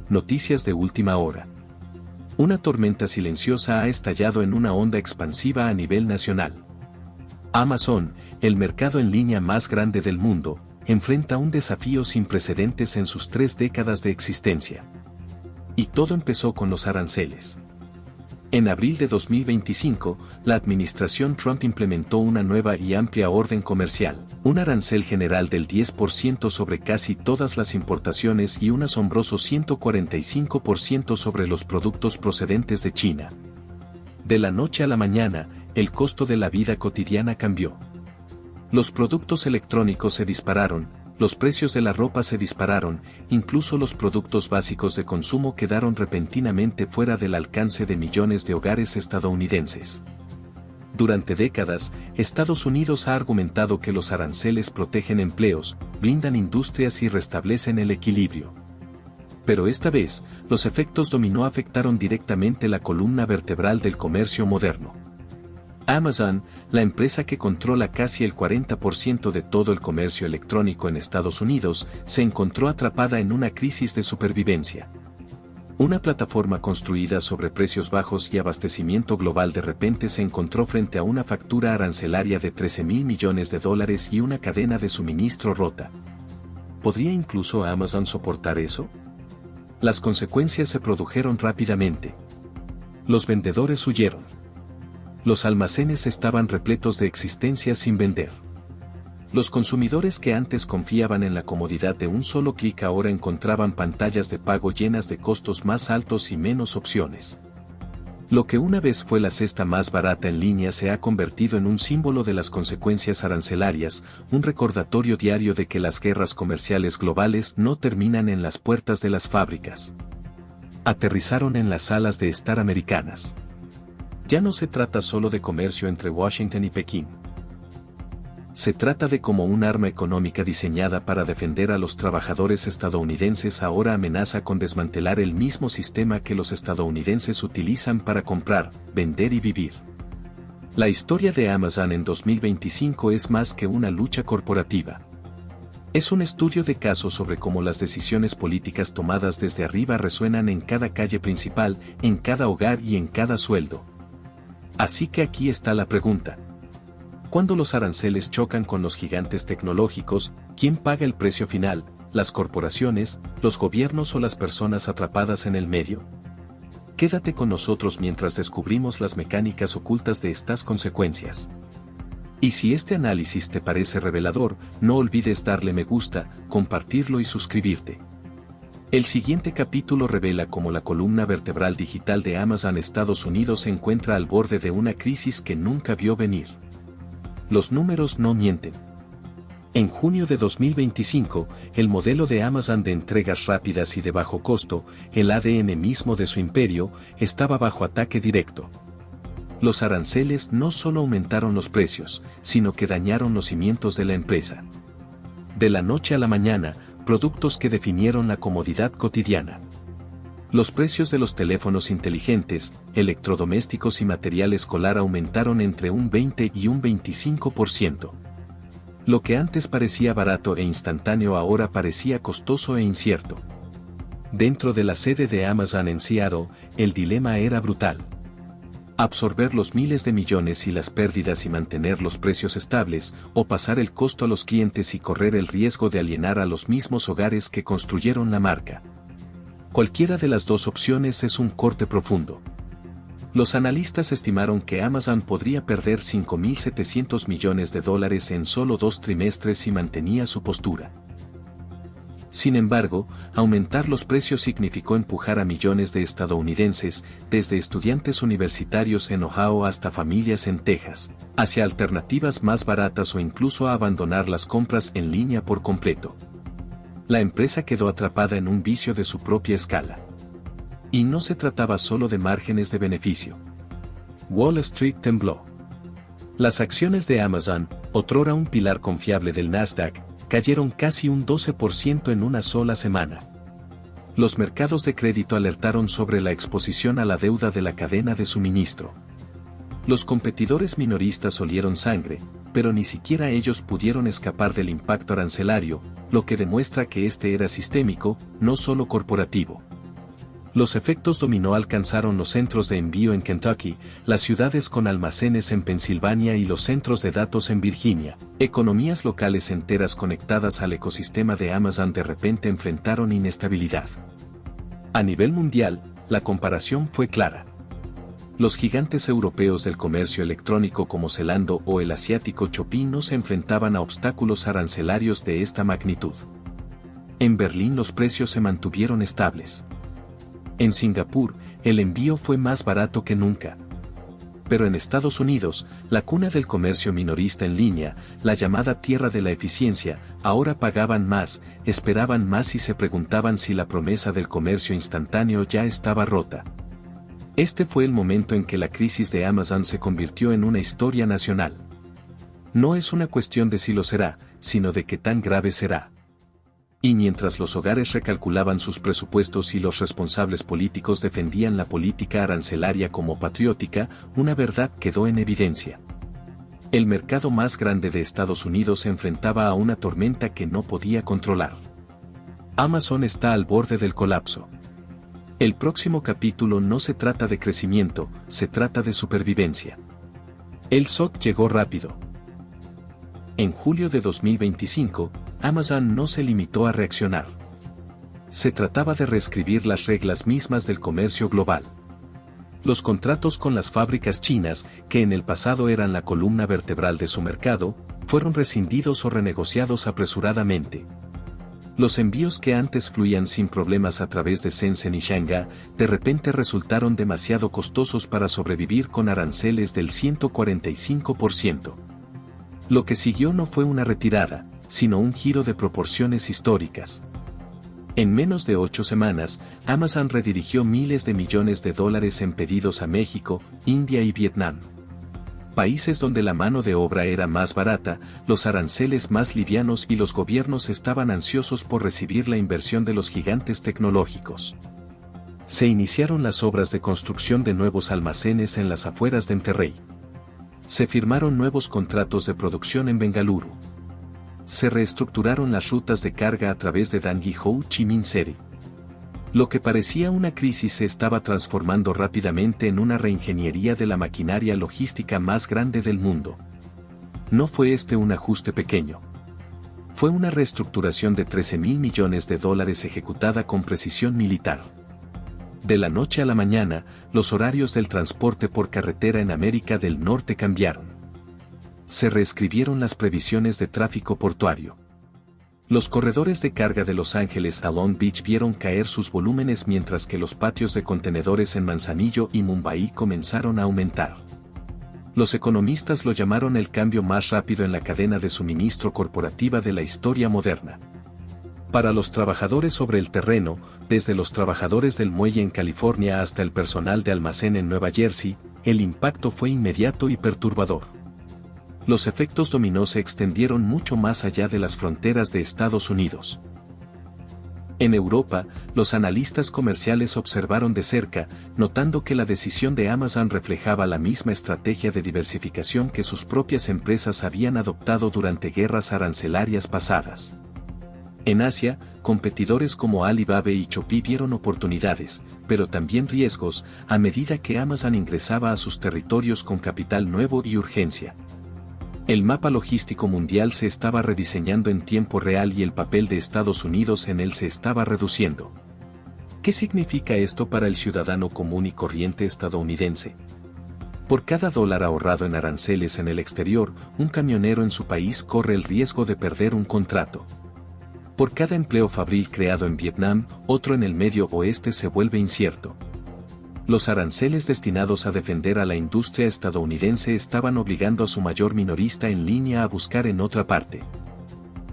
Noticias de última hora. Una tormenta silenciosa ha estallado en una onda expansiva a nivel nacional. Amazon, el mercado en línea más grande del mundo, enfrenta un desafío sin precedentes en sus 3 décadas de existencia. Y todo empezó con los aranceles. En abril de 2025, la administración Trump implementó una nueva y amplia orden comercial, un arancel general del 10% sobre casi todas las importaciones y un asombroso 145% sobre los productos procedentes de China. De la noche a la mañana, el costo de la vida cotidiana cambió. Los productos electrónicos se dispararon, los precios de la ropa se dispararon, incluso los productos básicos de consumo quedaron repentinamente fuera del alcance de millones de hogares estadounidenses. Durante décadas, Estados Unidos ha argumentado que los aranceles protegen empleos, blindan industrias y restablecen el equilibrio. Pero esta vez, los efectos dominó afectaron directamente la columna vertebral del comercio moderno. Amazon, la empresa que controla casi el 40% de todo el comercio electrónico en Estados Unidos, se encontró atrapada en una crisis de supervivencia. Una plataforma construida sobre precios bajos y abastecimiento global de repente se encontró frente a una factura arancelaria de $13,000 millones y una cadena de suministro rota. ¿Podría incluso Amazon soportar eso? Las consecuencias se produjeron rápidamente. Los vendedores huyeron. Los almacenes estaban repletos de existencias sin vender. Los consumidores que antes confiaban en la comodidad de un solo clic ahora encontraban pantallas de pago llenas de costos más altos y menos opciones. Lo que una vez fue la cesta más barata en línea se ha convertido en un símbolo de las consecuencias arancelarias, un recordatorio diario de que las guerras comerciales globales no terminan en las puertas de las fábricas. Aterrizaron en las salas de estar americanas. Ya no se trata solo de comercio entre Washington y Pekín. Se trata de cómo un arma económica diseñada para defender a los trabajadores estadounidenses ahora amenaza con desmantelar el mismo sistema que los estadounidenses utilizan para comprar, vender y vivir. La historia de Amazon en 2025 es más que una lucha corporativa. Es un estudio de caso sobre cómo las decisiones políticas tomadas desde arriba resuenan en cada calle principal, en cada hogar y en cada sueldo. Así que aquí está la pregunta. Cuando los aranceles chocan con los gigantes tecnológicos, ¿quién paga el precio final? ¿Las corporaciones, los gobiernos o las personas atrapadas en el medio? Quédate con nosotros mientras descubrimos las mecánicas ocultas de estas consecuencias. Y si este análisis te parece revelador, no olvides darle me gusta, compartirlo y suscribirte. El siguiente capítulo revela cómo la columna vertebral digital de Amazon Estados Unidos se encuentra al borde de una crisis que nunca vio venir. Los números no mienten. En junio de 2025, el modelo de Amazon de entregas rápidas y de bajo costo, el ADN mismo de su imperio, estaba bajo ataque directo. Los aranceles no solo aumentaron los precios, sino que dañaron los cimientos de la empresa. De la noche a la mañana, productos que definieron la comodidad cotidiana. Los precios de los teléfonos inteligentes, electrodomésticos y material escolar aumentaron entre un 20 y un 25%. Lo que antes parecía barato e instantáneo ahora parecía costoso e incierto. Dentro de la sede de Amazon en Seattle, el dilema era brutal. Absorber los miles de millones y las pérdidas y mantener los precios estables, o pasar el costo a los clientes y correr el riesgo de alienar a los mismos hogares que construyeron la marca. Cualquiera de las dos opciones es un corte profundo. Los analistas estimaron que Amazon podría perder $5.700 millones en solo 2 trimestres si mantenía su postura. Sin embargo, aumentar los precios significó empujar a millones de estadounidenses, desde estudiantes universitarios en Ohio hasta familias en Texas, hacia alternativas más baratas o incluso a abandonar las compras en línea por completo. La empresa quedó atrapada en un vicio de su propia escala. Y no se trataba solo de márgenes de beneficio. Wall Street tembló. Las acciones de Amazon, otrora un pilar confiable del Nasdaq, cayeron casi un 12% en una sola semana. Los mercados de crédito alertaron sobre la exposición a la deuda de la cadena de suministro. Los competidores minoristas olieron sangre, pero ni siquiera ellos pudieron escapar del impacto arancelario, lo que demuestra que este era sistémico, no solo corporativo. Los efectos dominó alcanzaron los centros de envío en Kentucky, las ciudades con almacenes en Pensilvania y los centros de datos en Virginia. Economías locales enteras conectadas al ecosistema de Amazon de repente enfrentaron inestabilidad. A nivel mundial, la comparación fue clara. Los gigantes europeos del comercio electrónico como Zalando o el asiático Shopee no se enfrentaban a obstáculos arancelarios de esta magnitud. En Berlín los precios se mantuvieron estables. En Singapur, el envío fue más barato que nunca. Pero en Estados Unidos, la cuna del comercio minorista en línea, la llamada tierra de la eficiencia, ahora pagaban más, esperaban más y se preguntaban si la promesa del comercio instantáneo ya estaba rota. Este fue el momento en que la crisis de Amazon se convirtió en una historia nacional. No es una cuestión de si lo será, sino de qué tan grave será. Y mientras los hogares recalculaban sus presupuestos y los responsables políticos defendían la política arancelaria como patriótica, una verdad quedó en evidencia. El mercado más grande de Estados Unidos se enfrentaba a una tormenta que no podía controlar. Amazon está al borde del colapso. El próximo capítulo no se trata de crecimiento, se trata de supervivencia. El shock llegó rápido. En julio de 2025, Amazon no se limitó a reaccionar. Se trataba de reescribir las reglas mismas del comercio global. Los contratos con las fábricas chinas, que en el pasado eran la columna vertebral de su mercado, fueron rescindidos o renegociados apresuradamente. Los envíos que antes fluían sin problemas a través de Shenzhen y Shanghái, de repente resultaron demasiado costosos para sobrevivir con aranceles del 145%. Lo que siguió no fue una retirada, sino un giro de proporciones históricas. En menos de 8 semanas, Amazon redirigió miles de millones de dólares en pedidos a México, India y Vietnam. Países donde la mano de obra era más barata, los aranceles más livianos y los gobiernos estaban ansiosos por recibir la inversión de los gigantes tecnológicos. Se iniciaron las obras de construcción de nuevos almacenes en las afueras de Monterrey. Se firmaron nuevos contratos de producción en Bengaluru. Se reestructuraron las rutas de carga a través de Dangi Ho Chi Minh City. Lo que parecía una crisis se estaba transformando rápidamente en una reingeniería de la maquinaria logística más grande del mundo. No fue este un ajuste pequeño. Fue una reestructuración de $13,000 millones ejecutada con precisión militar. De la noche a la mañana, los horarios del transporte por carretera en América del Norte cambiaron. Se reescribieron las previsiones de tráfico portuario. Los corredores de carga de Los Ángeles a Long Beach vieron caer sus volúmenes mientras que los patios de contenedores en Manzanillo y Mumbai comenzaron a aumentar. Los economistas lo llamaron el cambio más rápido en la cadena de suministro corporativa de la historia moderna. Para los trabajadores sobre el terreno, desde los trabajadores del muelle en California hasta el personal de almacén en Nueva Jersey, el impacto fue inmediato y perturbador. Los efectos dominó se extendieron mucho más allá de las fronteras de Estados Unidos. En Europa, los analistas comerciales observaron de cerca, notando que la decisión de Amazon reflejaba la misma estrategia de diversificación que sus propias empresas habían adoptado durante guerras arancelarias pasadas. En Asia, competidores como Alibaba y Shopee vieron oportunidades, pero también riesgos, a medida que Amazon ingresaba a sus territorios con capital nuevo y urgencia. El mapa logístico mundial se estaba rediseñando en tiempo real y el papel de Estados Unidos en él se estaba reduciendo. ¿Qué significa esto para el ciudadano común y corriente estadounidense? Por cada dólar ahorrado en aranceles en el exterior, un camionero en su país corre el riesgo de perder un contrato. Por cada empleo fabril creado en Vietnam, otro en el Medio Oeste se vuelve incierto. Los aranceles destinados a defender a la industria estadounidense estaban obligando a su mayor minorista en línea a buscar en otra parte.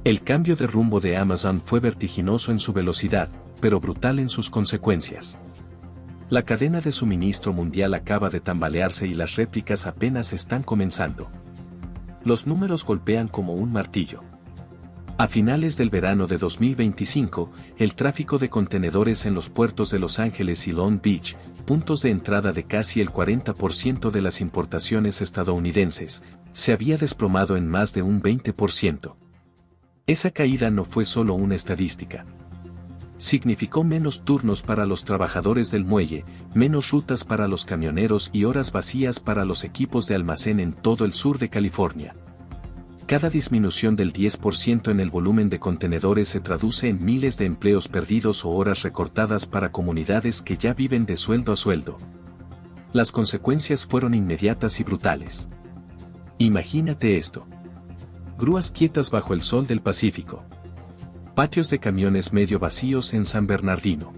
El cambio de rumbo de Amazon fue vertiginoso en su velocidad, pero brutal en sus consecuencias. La cadena de suministro mundial acaba de tambalearse y las réplicas apenas están comenzando. Los números golpean como un martillo. A finales del verano de 2025, el tráfico de contenedores en los puertos de Los Ángeles y Long Beach, puntos de entrada de casi el 40% de las importaciones estadounidenses, se había desplomado en más de un 20%. Esa caída no fue solo una estadística. Significó menos turnos para los trabajadores del muelle, menos rutas para los camioneros y horas vacías para los equipos de almacén en todo el sur de California. Cada disminución del 10% en el volumen de contenedores se traduce en miles de empleos perdidos o horas recortadas para comunidades que ya viven de sueldo a sueldo. Las consecuencias fueron inmediatas y brutales. Imagínate esto. Grúas quietas bajo el sol del Pacífico. Patios de camiones medio vacíos en San Bernardino.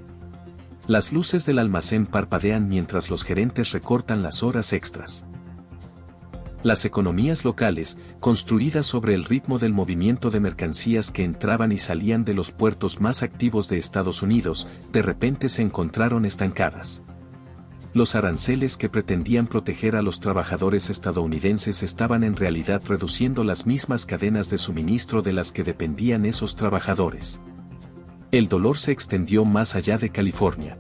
Las luces del almacén parpadean mientras los gerentes recortan las horas extras. Las economías locales, construidas sobre el ritmo del movimiento de mercancías que entraban y salían de los puertos más activos de Estados Unidos, de repente se encontraron estancadas. Los aranceles que pretendían proteger a los trabajadores estadounidenses estaban en realidad reduciendo las mismas cadenas de suministro de las que dependían esos trabajadores. El dolor se extendió más allá de California.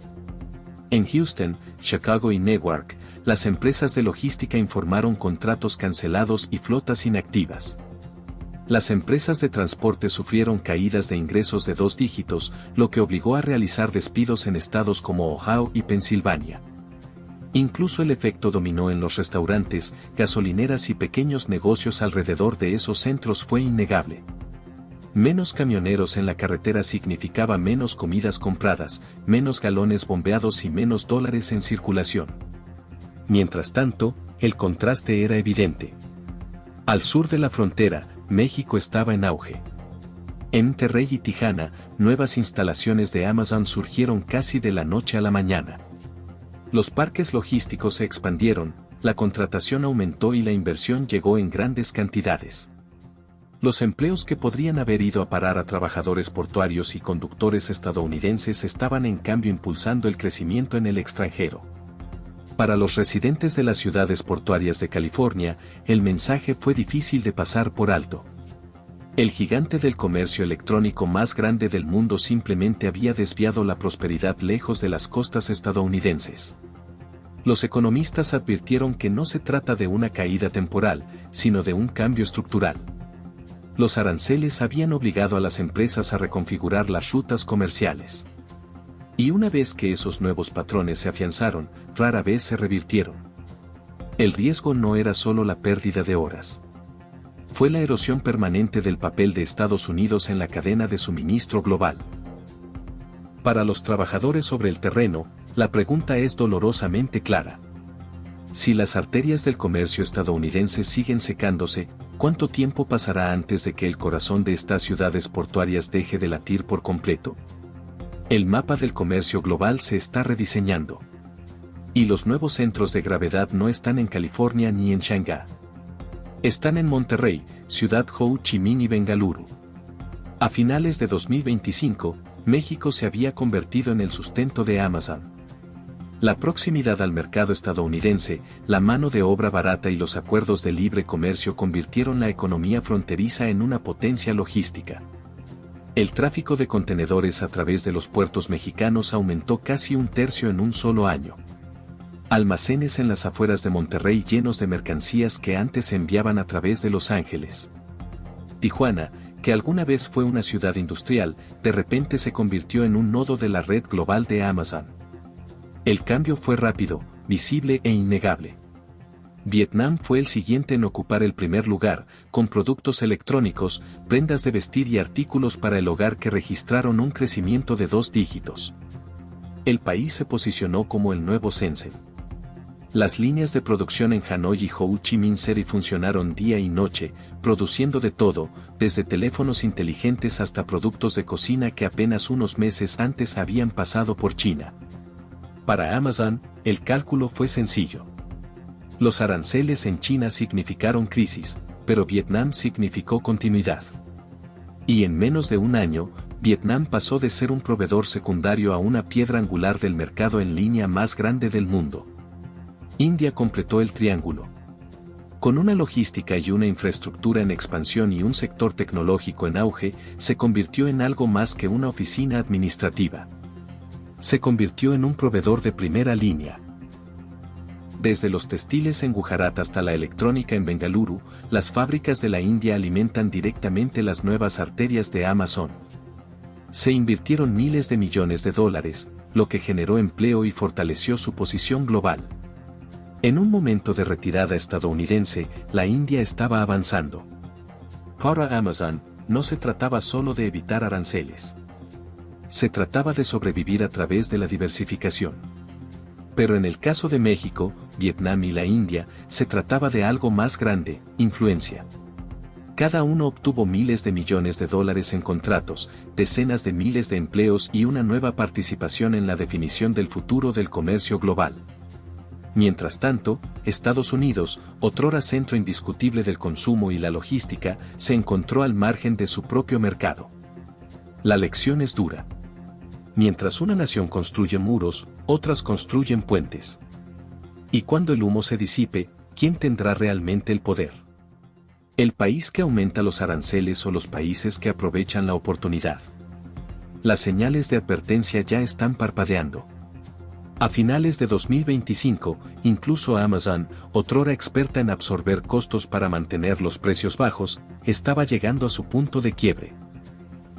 En Houston, Chicago y Newark, las empresas de logística informaron contratos cancelados y flotas inactivas. Las empresas de transporte sufrieron caídas de ingresos de 2 dígitos, lo que obligó a realizar despidos en estados como Ohio y Pensilvania. Incluso el efecto dominó en los restaurantes, gasolineras y pequeños negocios alrededor de esos centros fue innegable. Menos camioneros en la carretera significaba menos comidas compradas, menos galones bombeados y menos dólares en circulación. Mientras tanto, el contraste era evidente. Al sur de la frontera, México estaba en auge. En Monterrey y Tijuana, nuevas instalaciones de Amazon surgieron casi de la noche a la mañana. Los parques logísticos se expandieron, la contratación aumentó y la inversión llegó en grandes cantidades. Los empleos que podrían haber ido a parar a trabajadores portuarios y conductores estadounidenses estaban en cambio impulsando el crecimiento en el extranjero. Para los residentes de las ciudades portuarias de California, el mensaje fue difícil de pasar por alto. El gigante del comercio electrónico más grande del mundo simplemente había desviado la prosperidad lejos de las costas estadounidenses. Los economistas advirtieron que no se trata de una caída temporal, sino de un cambio estructural. Los aranceles habían obligado a las empresas a reconfigurar las rutas comerciales. Y una vez que esos nuevos patrones se afianzaron, rara vez se revirtieron. El riesgo no era solo la pérdida de horas. Fue la erosión permanente del papel de Estados Unidos en la cadena de suministro global. Para los trabajadores sobre el terreno, la pregunta es dolorosamente clara. Si las arterias del comercio estadounidense siguen secándose, ¿cuánto tiempo pasará antes de que el corazón de estas ciudades portuarias deje de latir por completo? El mapa del comercio global se está rediseñando. Y los nuevos centros de gravedad no están en California ni en Shanghái. Están en Monterrey, Ciudad Ho Chi Minh y Bengaluru. A finales de 2025, México se había convertido en el sustento de Amazon. La proximidad al mercado estadounidense, la mano de obra barata y los acuerdos de libre comercio convirtieron la economía fronteriza en una potencia logística. El tráfico de contenedores a través de los puertos mexicanos aumentó casi 1/3 en un solo año. Almacenes en las afueras de Monterrey llenos de mercancías que antes se enviaban a través de Los Ángeles. Tijuana, que alguna vez fue una ciudad industrial, de repente se convirtió en un nodo de la red global de Amazon. El cambio fue rápido, visible e innegable. Vietnam fue el siguiente en ocupar el primer lugar, con productos electrónicos, prendas de vestir y artículos para el hogar que registraron un crecimiento de 2 dígitos. El país se posicionó como el nuevo Shenzhen. Las líneas de producción en Hanoi y Ho Chi Minh City funcionaron día y noche, produciendo de todo, desde teléfonos inteligentes hasta productos de cocina que apenas unos meses antes habían pasado por China. Para Amazon, el cálculo fue sencillo. Los aranceles en China significaron crisis, pero Vietnam significó continuidad. Y en menos de un año, Vietnam pasó de ser un proveedor secundario a una piedra angular del mercado en línea más grande del mundo. India completó el triángulo. Con una logística y una infraestructura en expansión y un sector tecnológico en auge, se convirtió en algo más que una oficina administrativa. Se convirtió en un proveedor de primera línea. Desde los textiles en Gujarat hasta la electrónica en Bengaluru, las fábricas de la India alimentan directamente las nuevas arterias de Amazon. Se invirtieron miles de millones de dólares, lo que generó empleo y fortaleció su posición global. En un momento de retirada estadounidense, la India estaba avanzando. Para Amazon, no se trataba solo de evitar aranceles. Se trataba de sobrevivir a través de la diversificación. Pero en el caso de México, Vietnam y la India, se trataba de algo más grande, influencia. Cada uno obtuvo miles de millones de dólares en contratos, decenas de miles de empleos y una nueva participación en la definición del futuro del comercio global. Mientras tanto, Estados Unidos, otrora centro indiscutible del consumo y la logística, se encontró al margen de su propio mercado. La lección es dura. Mientras una nación construye muros, otras construyen puentes. Y cuando el humo se disipe, ¿quién tendrá realmente el poder? ¿El país que aumenta los aranceles o los países que aprovechan la oportunidad? Las señales de advertencia ya están parpadeando. A finales de 2025, incluso Amazon, otrora experta en absorber costos para mantener los precios bajos, estaba llegando a su punto de quiebre.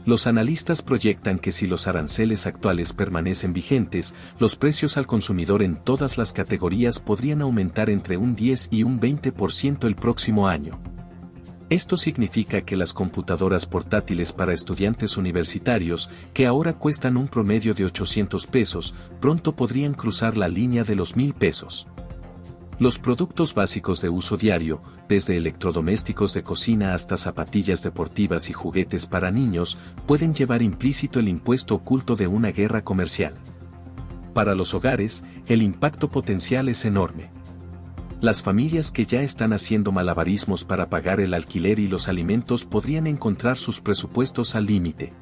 Los analistas proyectan que si los aranceles actuales permanecen vigentes, los precios al consumidor en todas las categorías podrían aumentar entre un 10 y un 20% el próximo año. Esto significa que las computadoras portátiles para estudiantes universitarios, que ahora cuestan un promedio de 800 pesos, pronto podrían cruzar la línea de los 1,000 pesos. Los productos básicos de uso diario, desde electrodomésticos de cocina hasta zapatillas deportivas y juguetes para niños, pueden llevar implícito el impuesto oculto de una guerra comercial. Para los hogares, el impacto potencial es enorme. Las familias que ya están haciendo malabarismos para pagar el alquiler y los alimentos podrían encontrar sus presupuestos al límite.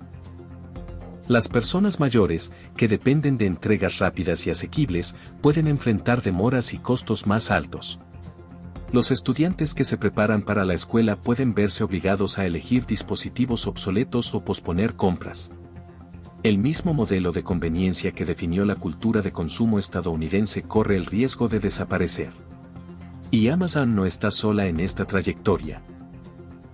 Las personas mayores, que dependen de entregas rápidas y asequibles, pueden enfrentar demoras y costos más altos. Los estudiantes que se preparan para la escuela pueden verse obligados a elegir dispositivos obsoletos o posponer compras. El mismo modelo de conveniencia que definió la cultura de consumo estadounidense corre el riesgo de desaparecer. Y Amazon no está sola en esta trayectoria.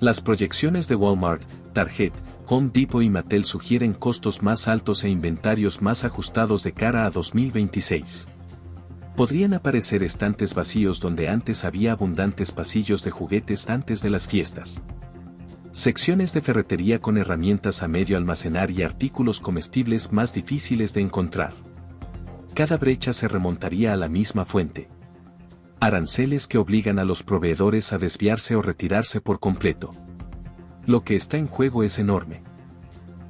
Las proyecciones de Walmart, Target, Home Depot y Mattel sugieren costos más altos e inventarios más ajustados de cara a 2026. Podrían aparecer estantes vacíos donde antes había abundantes pasillos de juguetes antes de las fiestas. Secciones de ferretería con herramientas a medio almacenar y artículos comestibles más difíciles de encontrar. Cada brecha se remontaría a la misma fuente. Aranceles que obligan a los proveedores a desviarse o retirarse por completo. Lo que está en juego es enorme.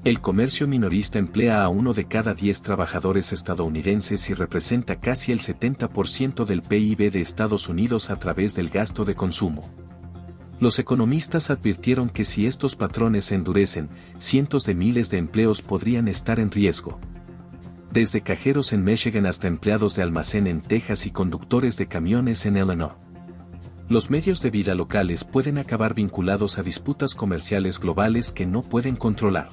El comercio minorista emplea a 1 de cada 10 trabajadores estadounidenses y representa casi el 70% del PIB de Estados Unidos a través del gasto de consumo. Los economistas advirtieron que si estos patrones se endurecen, cientos de miles de empleos podrían estar en riesgo. Desde cajeros en Michigan hasta empleados de almacén en Texas y conductores de camiones en Illinois. Los medios de vida locales pueden acabar vinculados a disputas comerciales globales que no pueden controlar.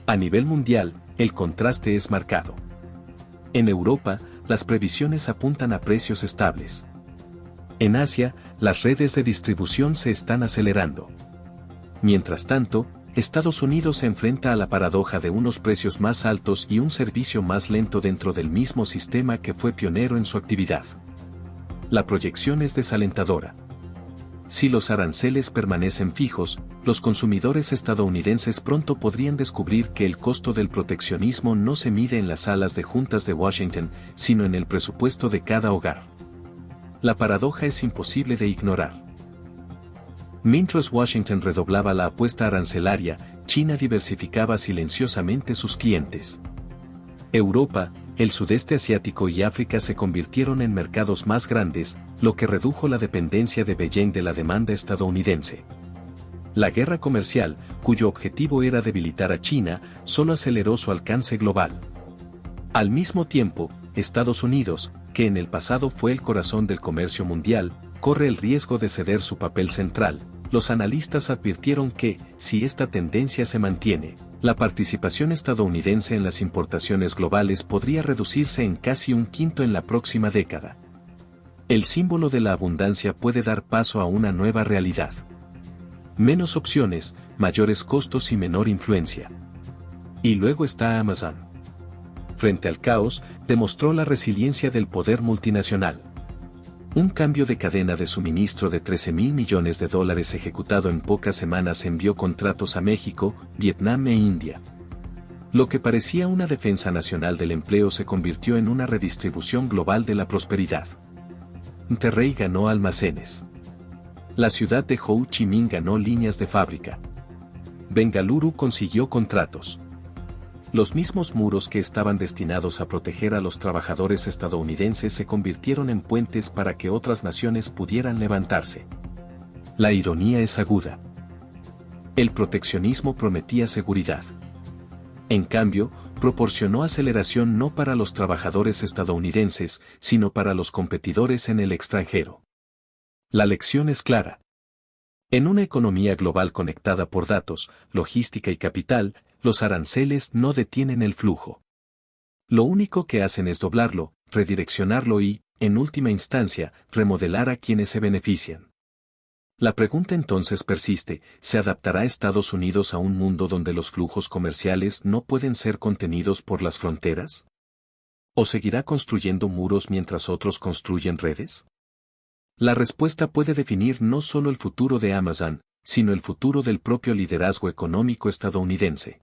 A nivel mundial, el contraste es marcado. En Europa, las previsiones apuntan a precios estables. En Asia, las redes de distribución se están acelerando. Mientras tanto, Estados Unidos se enfrenta a la paradoja de unos precios más altos y un servicio más lento dentro del mismo sistema que fue pionero en su actividad. La proyección es desalentadora. Si los aranceles permanecen fijos, los consumidores estadounidenses pronto podrían descubrir que el costo del proteccionismo no se mide en las salas de juntas de Washington, sino en el presupuesto de cada hogar. La paradoja es imposible de ignorar. Mientras Washington redoblaba la apuesta arancelaria, China diversificaba silenciosamente sus clientes. Europa, el sudeste asiático y África se convirtieron en mercados más grandes, lo que redujo la dependencia de Beijing de la demanda estadounidense. La guerra comercial, cuyo objetivo era debilitar a China, solo aceleró su alcance global. Al mismo tiempo, Estados Unidos, que en el pasado fue el corazón del comercio mundial, corre el riesgo de ceder su papel central. Los analistas advirtieron que, si esta tendencia se mantiene, la participación estadounidense en las importaciones globales podría reducirse en casi un quinto en la próxima década. El símbolo de la abundancia puede dar paso a una nueva realidad. Menos opciones, mayores costos y menor influencia. Y luego está Amazon. Frente al caos, demostró la resiliencia del poder multinacional. Un cambio de cadena de suministro de $13.000 millones ejecutado en pocas semanas envió contratos a México, Vietnam e India. Lo que parecía una defensa nacional del empleo se convirtió en una redistribución global de la prosperidad. Monterrey ganó almacenes. La ciudad de Ho Chi Minh ganó líneas de fábrica. Bengaluru consiguió contratos. Los mismos muros que estaban destinados a proteger a los trabajadores estadounidenses se convirtieron en puentes para que otras naciones pudieran levantarse. La ironía es aguda. El proteccionismo prometía seguridad. En cambio, proporcionó aceleración no para los trabajadores estadounidenses, sino para los competidores en el extranjero. La lección es clara. En una economía global conectada por datos, logística y capital, los aranceles no detienen el flujo. Lo único que hacen es doblarlo, redireccionarlo y, en última instancia, remodelar a quienes se benefician. La pregunta entonces persiste: ¿se adaptará Estados Unidos a un mundo donde los flujos comerciales no pueden ser contenidos por las fronteras? ¿O seguirá construyendo muros mientras otros construyen redes? La respuesta puede definir no solo el futuro de Amazon, sino el futuro del propio liderazgo económico estadounidense.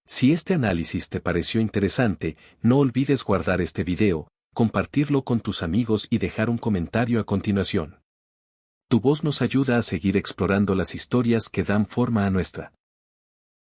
Si este análisis te pareció interesante, no olvides guardar este video, compartirlo con tus amigos y dejar un comentario a continuación. Tu voz nos ayuda a seguir explorando las historias que dan forma a nuestra